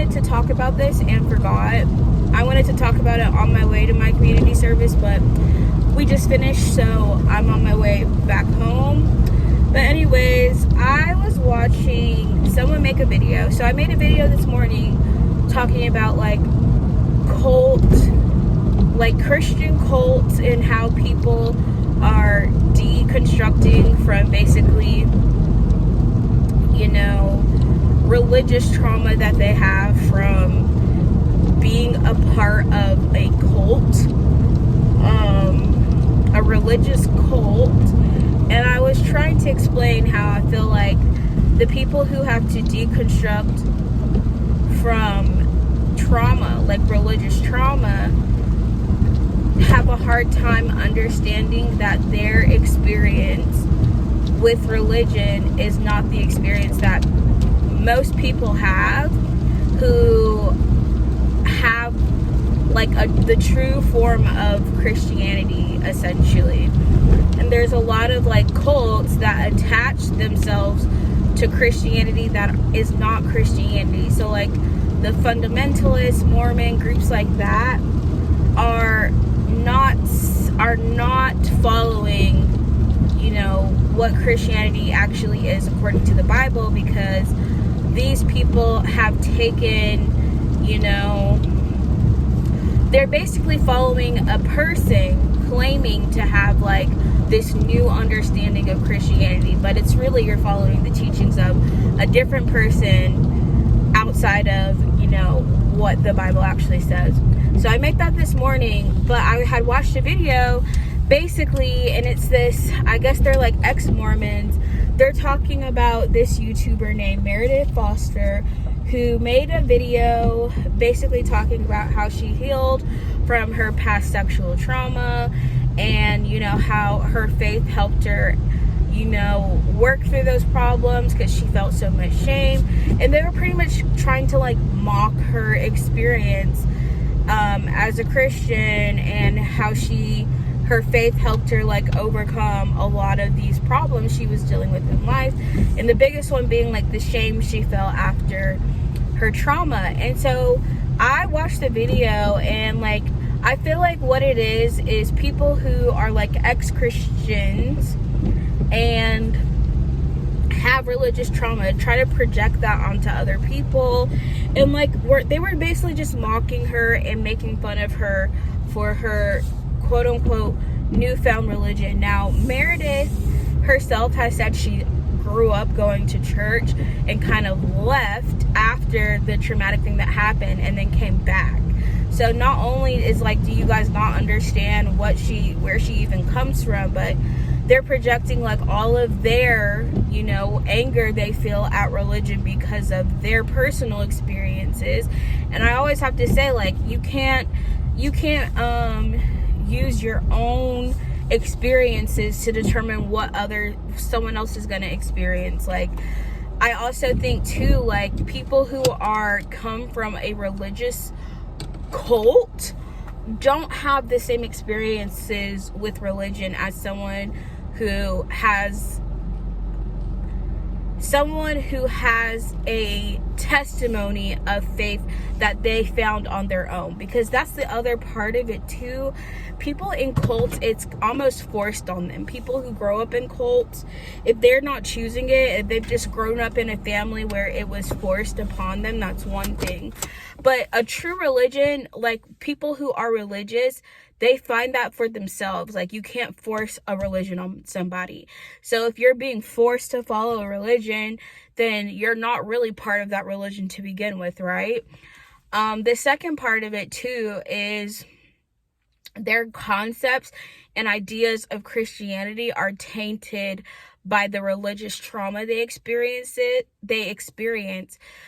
wanted to talk about this and forgot. I wanted to talk about it on my way to my community service, but we just finished, so I'm on my way back home. But anyways, I was watching someone make a video. So I made a video this morning talking about like Christian cults, and how people are deconstructing from basically, religious trauma that they have from being a part of a cult, a religious cult. And I was trying to explain how I feel like the people who have to deconstruct from trauma, like religious trauma, have a hard time understanding that their experience with religion is not the experience that most people have who have like the true form of Christianity, essentially. And there's a lot of like cults that attach themselves to Christianity that is not Christianity. So like the fundamentalist Mormon groups like that are not following, what Christianity actually is according to the Bible, because these people have taken, they're basically following a person claiming to have like this new understanding of Christianity, but it's really you're following the teachings of a different person outside of, what the Bible actually says. So I made that this morning, but I had watched a video basically, and it's this, I guess they're like ex-Mormons. They're talking about this YouTuber named Meredith Foster, who made a video basically talking about how she healed from her past sexual trauma, and how her faith helped her work through those problems because she felt so much shame. And they were pretty much trying to like mock her experience as a Christian, and how her faith helped her like overcome a lot of these problems she was dealing with in life, and the biggest one being like the shame she felt after her trauma. And so I watched the video, and like I feel like what it is people who are like ex-Christians and have religious trauma try to project that onto other people, and like they were basically just mocking her and making fun of her for her quote unquote newfound religion. Now Meredith herself has said she grew up going to church and kind of left after the traumatic thing that happened and then came back. So not only is like, do you guys not understand where she even comes from, but they're projecting like all of their, anger they feel at religion because of their personal experiences. And I always have to say, like, you can't use your own experiences to determine what someone else is going to experience. Like, I also think too, like, people who come from a religious cult don't have the same experiences with religion as someone who has a testimony of faith that they found on their own. Because that's the other part of it too. People in cults, it's almost forced on them. People who grow up in cults, if they're not choosing it, if they've just grown up in a family where it was forced upon them, that's one thing. But a true religion, like people who are religious, they find that for themselves. Like, you can't force a religion on somebody. So if you're being forced to follow a religion, then you're not really part of that religion to begin with, right? The second part of it too is their concepts and ideas of Christianity are tainted by the religious trauma they experience.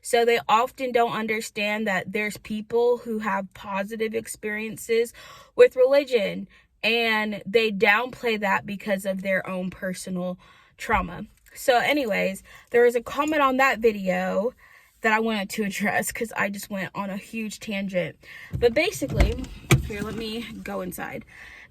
So they often don't understand that there's people who have positive experiences with religion, and they downplay that because of their own personal trauma. So anyways, there was a comment on that video that I wanted to address because I just went on a huge tangent. But basically, here, let me go inside.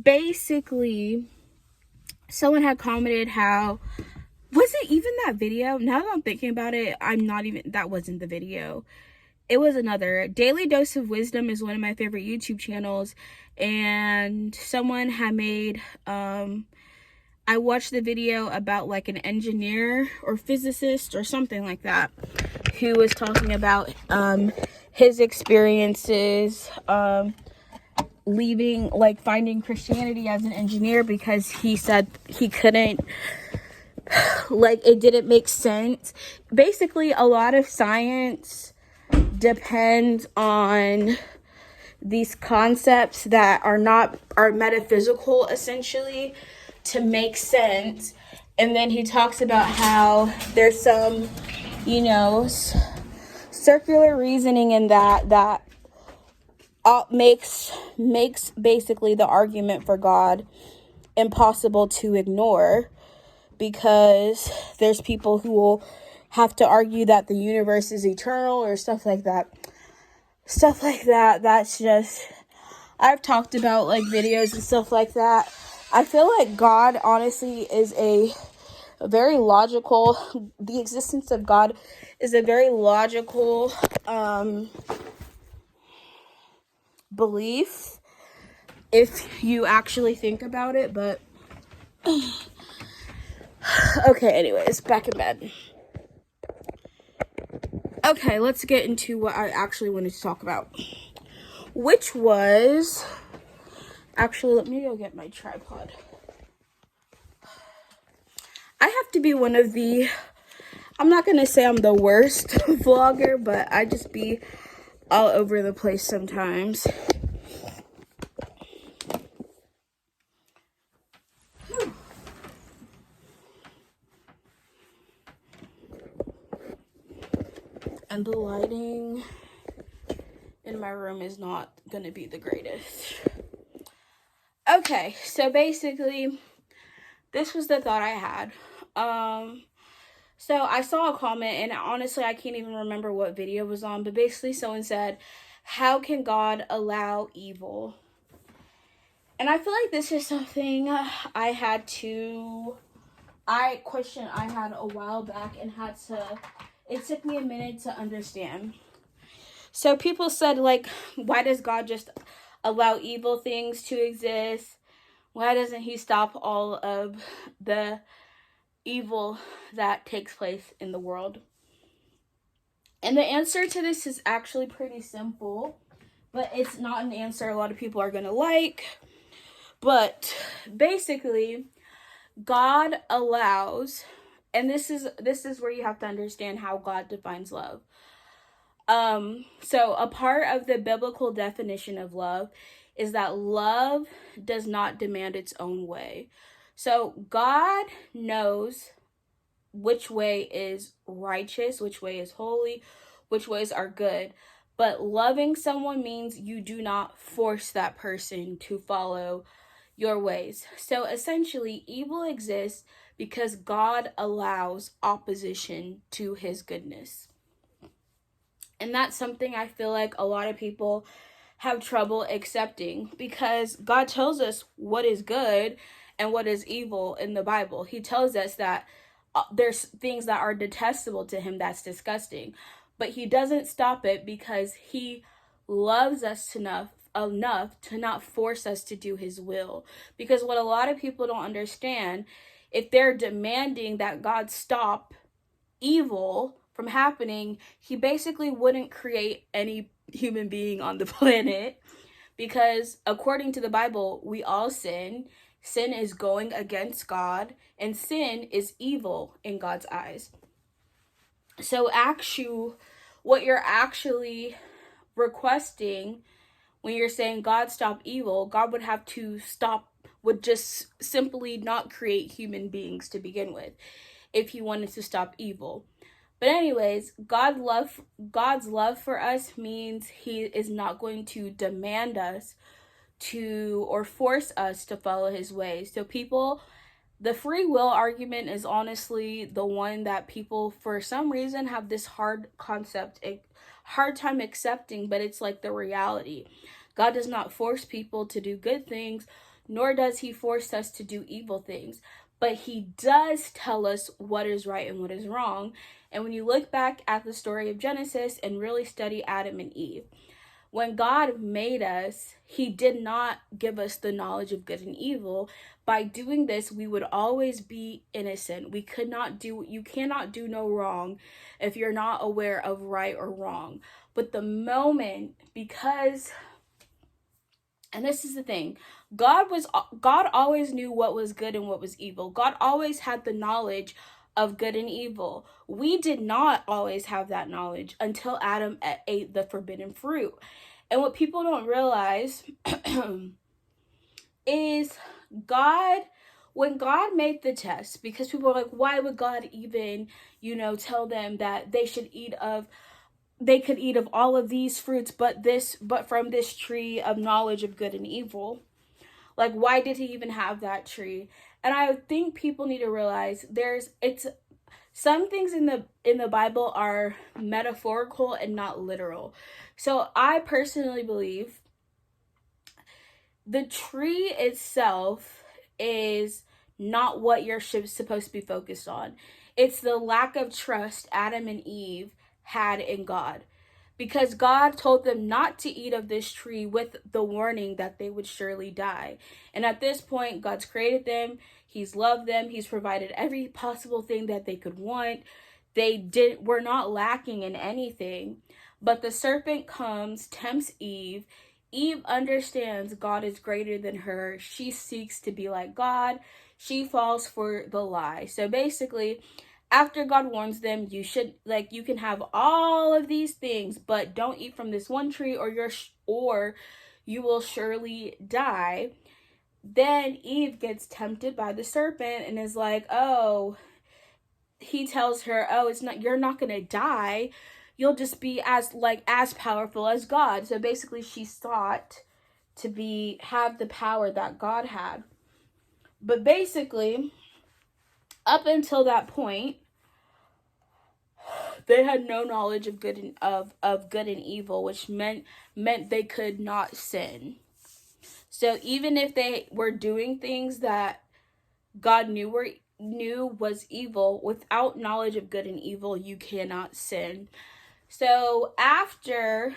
Basically, someone had commented how, was it even that video? Now that I'm thinking about it, that wasn't the video. it was another. Daily Dose of Wisdom is one of my favorite YouTube channels, and someone had made, I watched the video about like an engineer or physicist or something like that, who was talking about his experiences leaving, like finding Christianity as an engineer, because he said he couldn't, like it didn't make sense. Basically, a lot of science depends on these concepts that are metaphysical, essentially, to make sense. And then he talks about how there's some, circular reasoning in that makes basically the argument for God impossible to ignore, because there's people who will have to argue that the universe is eternal or stuff like that. That's just, I've talked about like videos and stuff like that. I feel like God honestly is a very logical, the existence of God is a very logical belief if you actually think about it. But okay, anyways, back in bed. Okay, let's get into what I actually wanted to talk about, which was, actually, let me go get my tripod. I have to be one of the, I'm not going to say I'm the worst vlogger, but I just be all over the place sometimes. And the lighting in my room is not going to be the greatest. Okay, so basically, this was the thought I had. So I saw a comment, and honestly, I can't even remember what video it was on, but basically someone said, how can God allow evil? And I feel like this is something I had a while back and it took me a minute to understand. So people said, like, why does God just allow evil things to exist? Why doesn't he stop all of the evil that takes place in the world? And the answer to this is actually pretty simple, but it's not an answer a lot of people are going to like. But basically, God allows, and this is where you have to understand how God defines love. So a part of the biblical definition of love is that love does not demand its own way. So God knows which way is righteous, which way is holy, which ways are good. But loving someone means you do not force that person to follow your ways. So essentially, evil exists because God allows opposition to his goodness. And that's something I feel like a lot of people have trouble accepting, because God tells us what is good and what is evil in the Bible. He tells us that there's things that are detestable to him, that's disgusting. But he doesn't stop it, because he loves us enough to not force us to do his will. Because what a lot of people don't understand, if they're demanding that God stop evil from happening, he basically wouldn't create any human being on the planet, because according to the Bible, we all sin. Sin is going against God, and sin is evil in God's eyes. So what you're actually requesting when you're saying God stop evil, God would just simply not create human beings to begin with if he wanted to stop evil. But anyways, God's love for us means he is not going to demand us to or force us to follow his ways. So the free will argument is honestly the one that people for some reason have this hard time accepting, but it's like the reality. God does not force people to do good things, nor does he force us to do evil things. but he does tell us what is right and what is wrong. And when you look back at the story of Genesis and really study Adam and Eve, when God made us, he did not give us the knowledge of good and evil. By doing this, we would always be innocent. You cannot do no wrong if you're not aware of right or wrong. But the moment, and this is the thing, God always knew what was good and what was evil. God always had the knowledge of good and evil. We did not always have that knowledge until Adam ate the forbidden fruit. And what people don't realize is when God made the test, because people are like, why would God even, tell them that they could eat of all of these fruits, but from this tree of knowledge of good and evil? Like, why did he even have that tree? And I think people need to realize some things in the Bible are metaphorical and not literal. So I personally believe the tree itself is not what you're supposed to be focused on. It's the lack of trust Adam and Eve had in God. Because God told them not to eat of this tree with the warning that they would surely die. And at this point, God's created them. He's loved them. He's provided every possible thing that they could want. Were not lacking in anything. But the serpent comes, tempts Eve. Eve understands God is greater than her. She seeks to be like God. She falls for the lie. So basically, after God warns them, you can have all of these things, but don't eat from this one tree or you will surely die. Then Eve gets tempted by the serpent and is like, he tells her, you're not going to die. You'll just be as powerful as God. So basically she sought to have the power that God had. But basically, up until that point, they had no knowledge of good and evil, which meant they could not sin. So even if they were doing things that God knew was evil, without knowledge of good and evil, you cannot sin. So after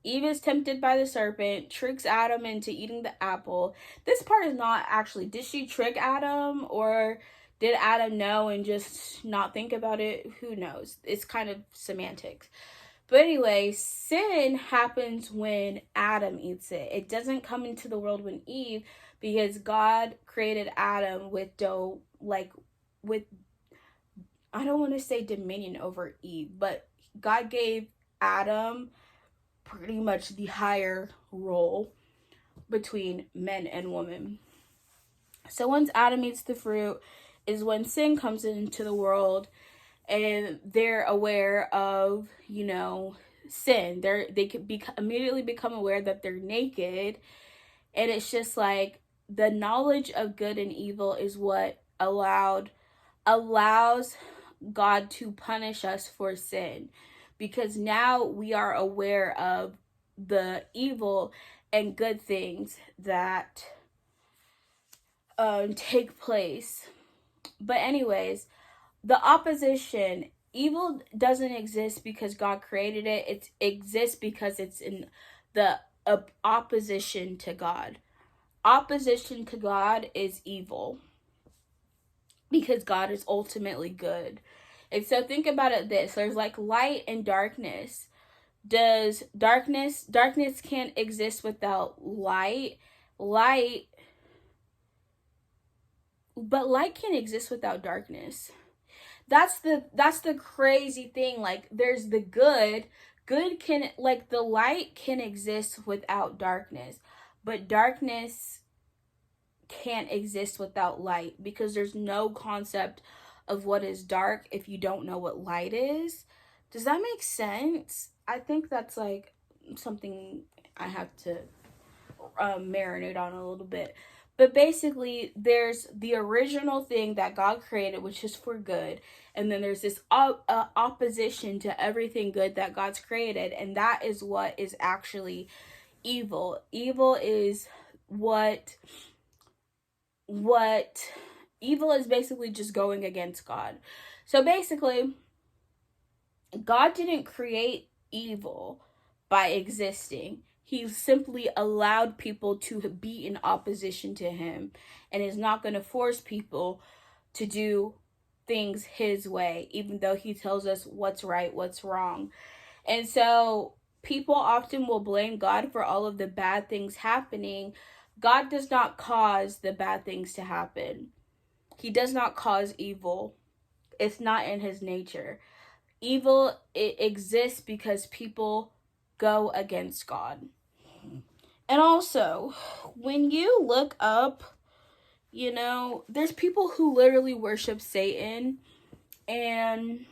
Eve is tempted by the serpent, tricks Adam into eating the apple. This part is not actually, did she trick Adam or did Adam know and just not think about it? Who knows? It's kind of semantics. But anyway, sin happens when Adam eats it. It doesn't come into the world when Eve, because God created Adam with I don't want to say dominion over Eve, but God gave Adam pretty much the higher role between men and women. So once Adam eats the fruit is when sin comes into the world, and they're aware of, sin. They could immediately become aware that they're naked, and it's just like the knowledge of good and evil is what allows God to punish us for sin, because now we are aware of the evil and good things that take place. But anyways, the opposition, evil doesn't exist because God created it. It exists because it's in the opposition to God. Opposition to God is evil, because God is ultimately good. And so think about it this, there's like light and darkness. Darkness can't exist without light. But light can't exist without darkness. That's the crazy thing. Like, there's the good can, like, the light can exist without darkness, but darkness can't exist without light, because there's no concept of what is dark if you don't know what light is. Does that make sense? I think that's like something I have to marinate on a little bit. But basically, there's the original thing that God created, which is for good. And then there's this opposition to everything good that God's created. And that is what is actually evil. Evil is what what evil is basically just going against God. So basically, God didn't create evil by existing. He simply allowed people to be in opposition to him, and is not going to force people to do things his way, even though he tells us what's right, what's wrong. And so people often will blame God for all of the bad things happening. God does not cause the bad things to happen. He does not cause evil. It's not in his nature. Evil, it exists because people go against God. And also, when you look up, there's people who literally worship Satan, and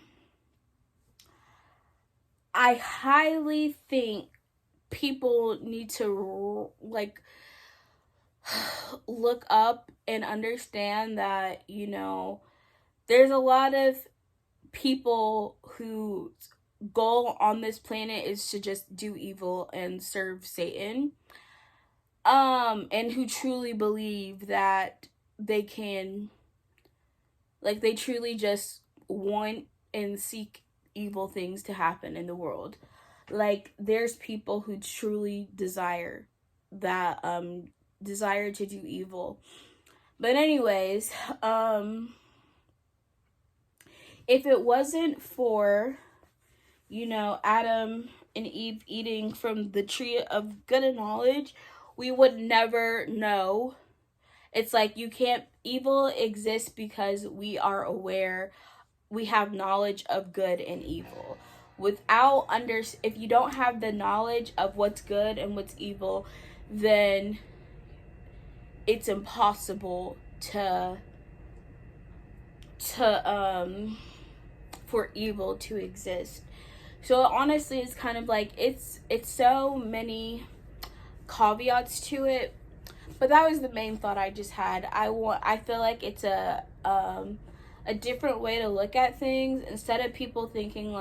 I highly think people need to look up and understand that, there's a lot of people whose goal on this planet is to just do evil and serve Satan, and who truly believe that they can, they truly just want and seek evil things to happen in the world. There's people who truly desire that, desire to do evil. But anyways, if it wasn't for, Adam and Eve eating from the tree of good and knowledge, we would never know. It's evil exists because we are aware, we have knowledge of good and evil. If you don't have the knowledge of what's good and what's evil, then it's impossible for evil to exist. So honestly, it's kind of it's so many caveats to it, but that was the main thought I just had. I feel like it's a different way to look at things, instead of people thinking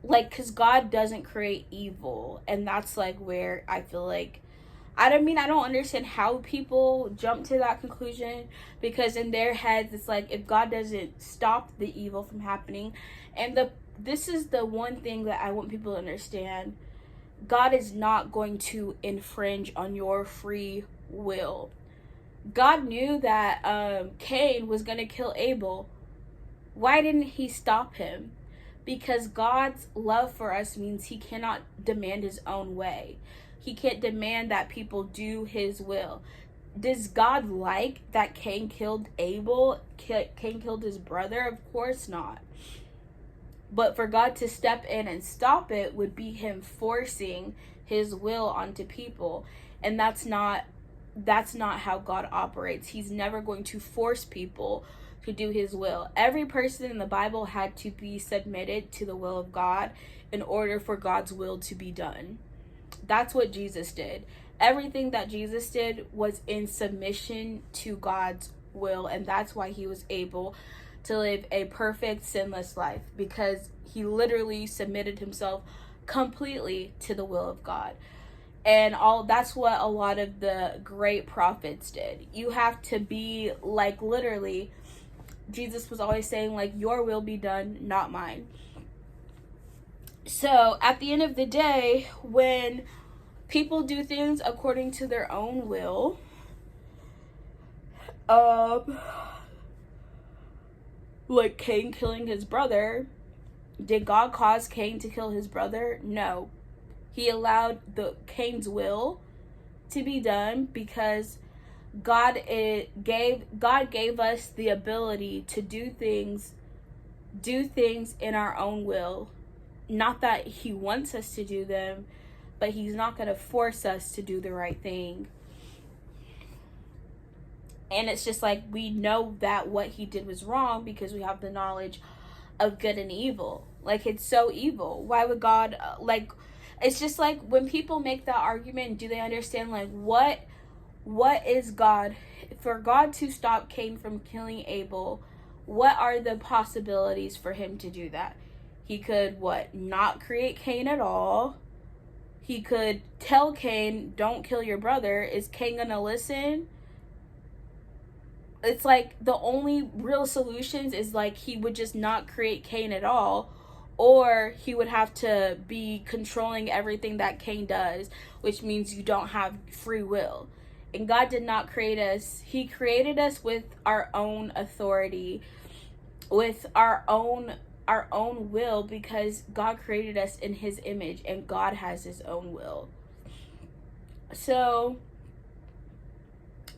because God doesn't create evil, and that's where I feel I don't understand how people jump to that conclusion, because in their heads it's if God doesn't stop the evil from happening, and this is the one thing that I want people to understand: God is not going to infringe on your free will. God knew that Cain was going to kill Abel. Why didn't he stop him? Because God's love for us means he cannot demand his own way. He can't demand that people do his will. Does God like that Cain killed Abel? Cain killed his brother? Of course not. But for God to step in and stop it would be him forcing his will onto people. And that's not how God operates. He's never going to force people to do his will. Every person in the Bible had to be submitted to the will of God in order for God's will to be done. That's what Jesus did. Everything that Jesus did was in submission to God's will, and that's why he was able to live a perfect, sinless life, because he literally submitted himself completely to the will of God. And that's what a lot of the great prophets did. You have to be literally, Jesus was always saying your will be done, not mine. So at the end of the day, when people do things according to their own will, Cain killing his brother, did God cause Cain to kill his brother? No. He allowed Cain's will to be done because God gave us the ability to do things in our own will. Not that he wants us to do them, but he's not going to force us to do the right thing. And it's just we know that what he did was wrong because we have the knowledge of good and evil. It's so evil. Why would God, it's just when people make that argument, do they understand what is God? For God to stop Cain from killing Abel, what are the possibilities for him to do that? He could, not create Cain at all. He could tell Cain, don't kill your brother. Is Cain gonna listen? it's like the only real solutions is like he would just not create Cain at all, or he would have to be controlling everything that Cain does, which means you don't have free will. And God did not create us. He created us with our own authority, with our own will, because God created us in his image and God has his own will. So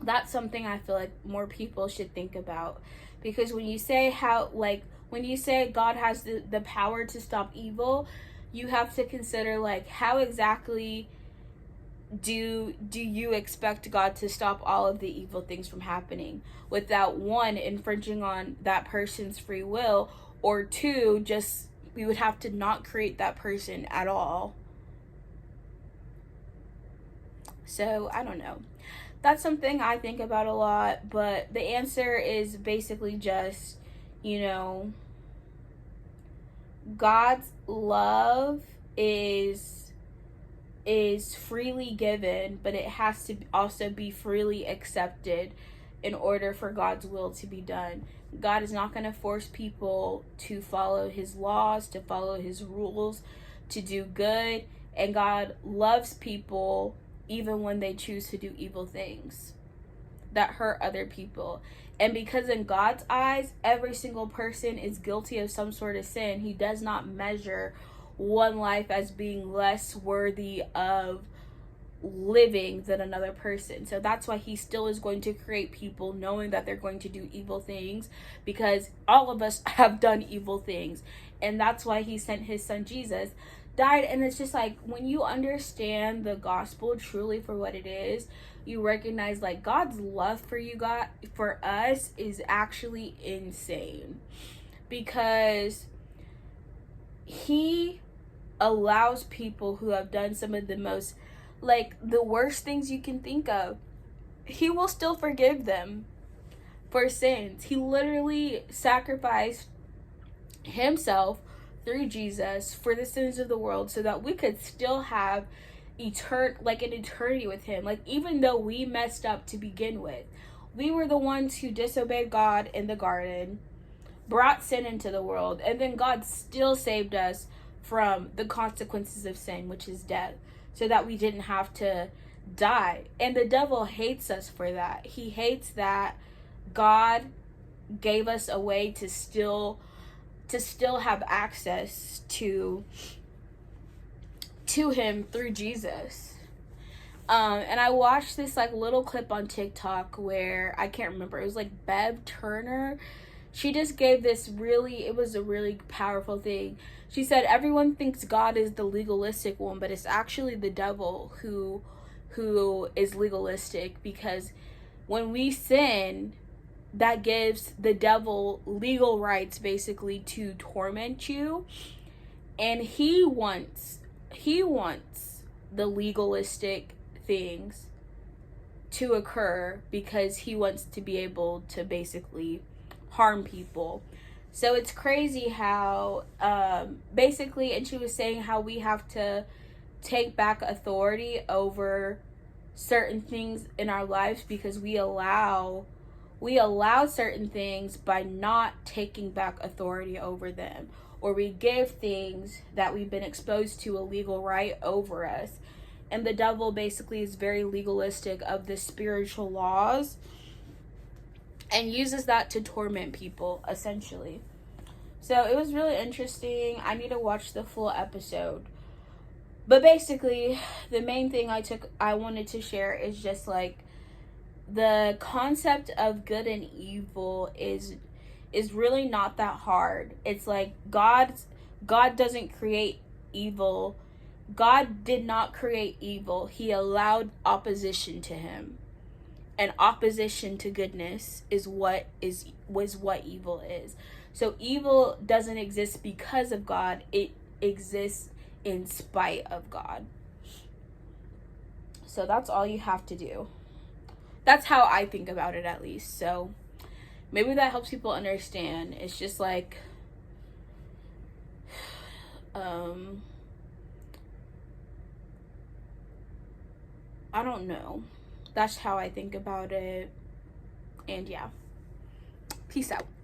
that's something I feel like more people should think about, because when you say when you say God has the power to stop evil, you have to consider like how exactly do you expect God to stop all of the evil things from happening without, one, infringing on that person's free will, or two, just we would have to not create that person at all. So I don't know. That's something I think about a lot, but the answer is basically just, God's love is freely given, but it has to also be freely accepted in order for God's will to be done. God is not going to force people to follow his laws, to follow his rules, to do good, and God loves people even when they choose to do evil things that hurt other people. And because in God's eyes, every single person is guilty of some sort of sin, he does not measure one life as being less worthy of living than another person. So that's why he still is going to create people knowing that they're going to do evil things, because all of us have done evil things. And that's why he sent his son Jesus, died. And it's just like, when you understand the gospel truly for what it is, you recognize like God's love for you, God, for us, is actually insane, because he allows people who have done some of the most, like, the worst things you can think of, he will still forgive them for sins. He literally sacrificed himself through Jesus for the sins of the world, so that we could still have an eternity with him. Like, even though we messed up to begin with, we were the ones who disobeyed God in the garden, brought sin into the world, and then God still saved us from the consequences of sin, which is death, so that we didn't have to die. And the devil hates us for that. He hates that God gave us a way to still have access to him through Jesus. And I watched this like little clip on TikTok where, I can't remember, it was like Bev Turner. She just gave this it was a really powerful thing. She said everyone thinks God is the legalistic one, but it's actually the devil who is legalistic, because when we sin, that gives the devil legal rights basically to torment you, and he wants the legalistic things to occur because he wants to be able to basically harm people. So it's crazy how basically, and she was saying how we have to take back authority over certain things in our lives, because we allow certain things by not taking back authority over them, or we give things that we've been exposed to a legal right over us. And the devil basically is very legalistic of the spiritual laws and uses that to torment people, essentially. So it was really interesting. I need to watch the full episode. But basically, the main thing I wanted to share is just like, the concept of good and evil is really not that hard. It's like God doesn't create evil. God did not create evil. He allowed opposition to him. And opposition to goodness was what evil is. So evil doesn't exist because of God. It exists in spite of God. So that's all you have to do. That's how I think about it, at least. So maybe that helps people understand. It's just like, I don't know. That's how I think about it. And yeah. Peace out.